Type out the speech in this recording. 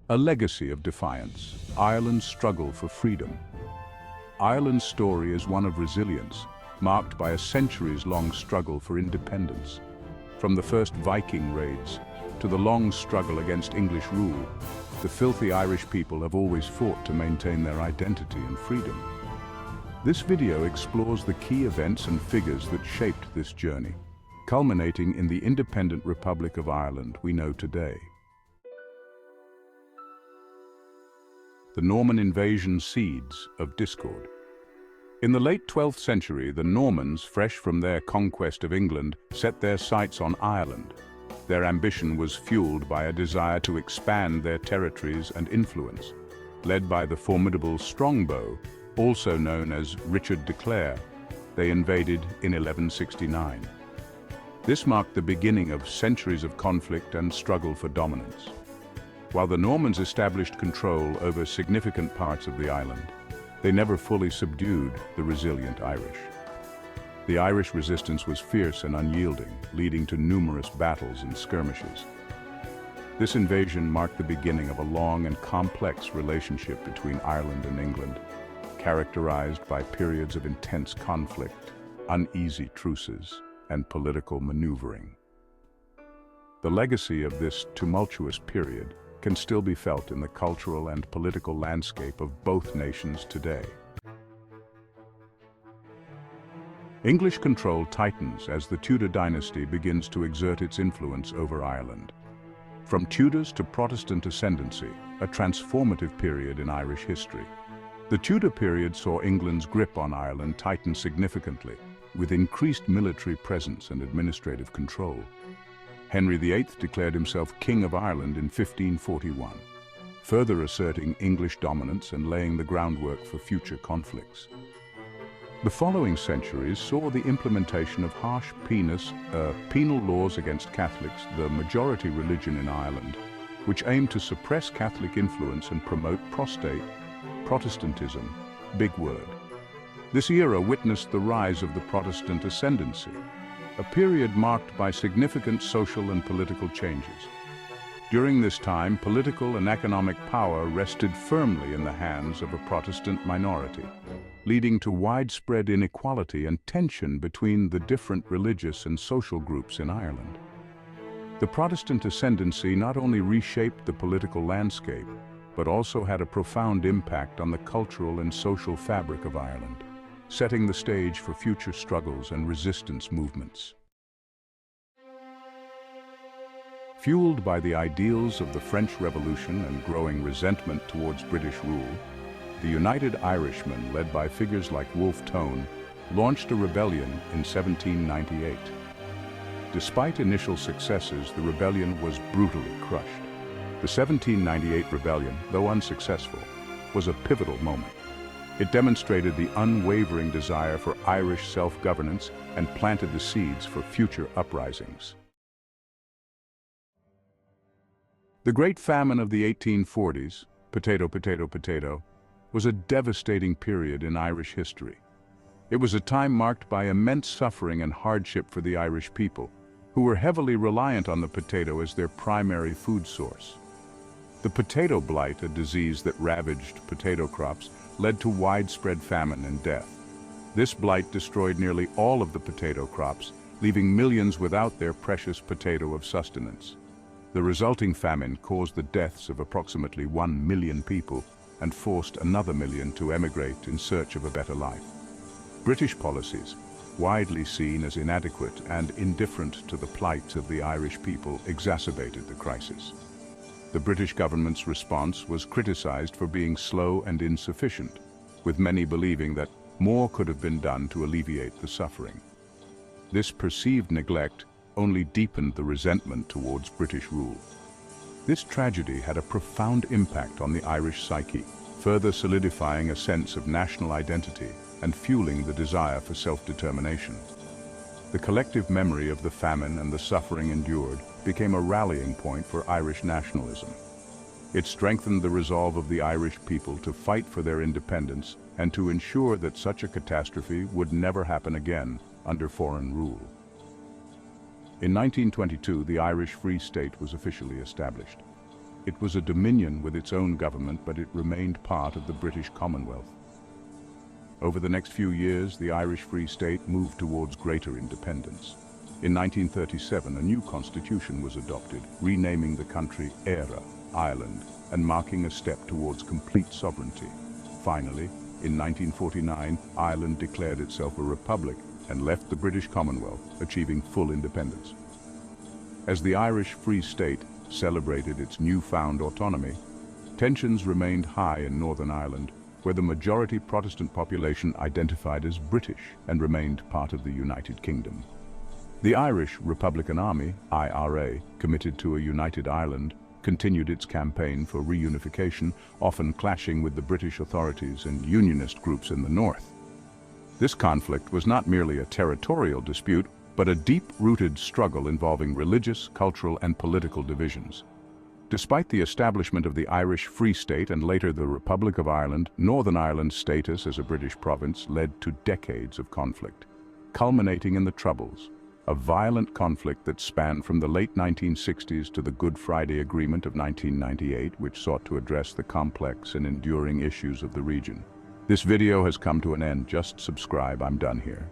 A legacy of defiance, Ireland's struggle for freedom. Ireland's story is one of resilience, marked by a centuries-long struggle for independence. From the first Viking raids to the long struggle against English rule, the filthy Irish people have always fought to maintain their identity and freedom. This video explores the key events and figures that shaped this journey, culminating in the independent Republic of Ireland we know today. The Norman invasion seeds of discord. In the late 12th century, the Normans, fresh from their conquest of England, set their sights on Ireland. Their ambition was fueled by a desire to expand their territories and influence. Led by the formidable Strongbow, also known as Richard de Clare, they invaded in 1169. This marked the beginning of centuries of conflict and struggle for dominance. While the Normans established control over significant parts of the island, they never fully subdued the resilient Irish. The Irish resistance was fierce and unyielding, leading to numerous battles and skirmishes. This invasion marked the beginning of a long and complex relationship between Ireland and England, characterized by periods of intense conflict, uneasy truces, and political maneuvering. The legacy of this tumultuous period can still be felt in the cultural and political landscape of both nations today. English control tightens as the Tudor dynasty begins to exert its influence over Ireland. From Tudors to Protestant ascendancy, a transformative period in Irish history. The Tudor period saw England's grip on Ireland tighten significantly, with increased military presence and administrative control. Henry VIII declared himself King of Ireland in 1541, further asserting English dominance and laying the groundwork for future conflicts. The following centuries saw the implementation of harsh penal laws against Catholics, the majority religion in Ireland, which aimed to suppress Catholic influence and promote Protestantism, big word. This era witnessed the rise of the Protestant ascendancy, a period marked by significant social and political changes. During this time, political and economic power rested firmly in the hands of a Protestant minority, leading to widespread inequality and tension between the different religious and social groups in Ireland. The Protestant ascendancy not only reshaped the political landscape, but also had a profound impact on the cultural and social fabric of Ireland, setting the stage for future struggles and resistance movements. Fueled by the ideals of the French Revolution and growing resentment towards British rule, the United Irishmen, led by figures like Wolfe Tone, launched a rebellion in 1798. Despite initial successes, the rebellion was brutally crushed. The 1798 rebellion, though unsuccessful, was a pivotal moment. It demonstrated the unwavering desire for Irish self-governance and planted the seeds for future uprisings. The Great Famine of the 1840s, potato, was a devastating period in Irish history. It was a time marked by immense suffering and hardship for the Irish people, who were heavily reliant on the potato as their primary food source. The potato blight, a disease that ravaged potato crops, led to widespread famine and death. This blight destroyed nearly all of the potato crops, leaving millions without their precious potato of sustenance. The resulting famine caused the deaths of approximately 1 million people and forced another million to emigrate in search of a better life. British policies, widely seen as inadequate and indifferent to the plight of the Irish people, exacerbated the crisis. The British government's response was criticized for being slow and insufficient, with many believing that more could have been done to alleviate the suffering. This perceived neglect only deepened the resentment towards British rule. This tragedy had a profound impact on the Irish psyche, further solidifying a sense of national identity and fueling the desire for self-determination. The collective memory of the famine and the suffering endured became a rallying point for Irish nationalism. It strengthened the resolve of the Irish people to fight for their independence and to ensure that such a catastrophe would never happen again under foreign rule. In 1922, the Irish Free State was officially established. It was a dominion with its own government, but it remained part of the British Commonwealth. Over the next few years, the Irish Free State moved towards greater independence. In 1937, a new constitution was adopted, renaming the country Éire, Ireland, and marking a step towards complete sovereignty. Finally, in 1949, Ireland declared itself a republic and left the British Commonwealth, achieving full independence. As the Irish Free State celebrated its newfound autonomy, tensions remained high in Northern Ireland, where the majority Protestant population identified as British and remained part of the United Kingdom. The Irish Republican Army, IRA, committed to a united Ireland, continued its campaign for reunification, often clashing with the British authorities and unionist groups in the north. This conflict was not merely a territorial dispute, but a deep-rooted struggle involving religious, cultural, and political divisions. Despite the establishment of the Irish Free State and later the Republic of Ireland, Northern Ireland's status as a British province led to decades of conflict, culminating in the Troubles, a violent conflict that spanned from the late 1960s to the Good Friday Agreement of 1998, which sought to address the complex and enduring issues of the region. This video has come to an end. Just subscribe. I'm done here.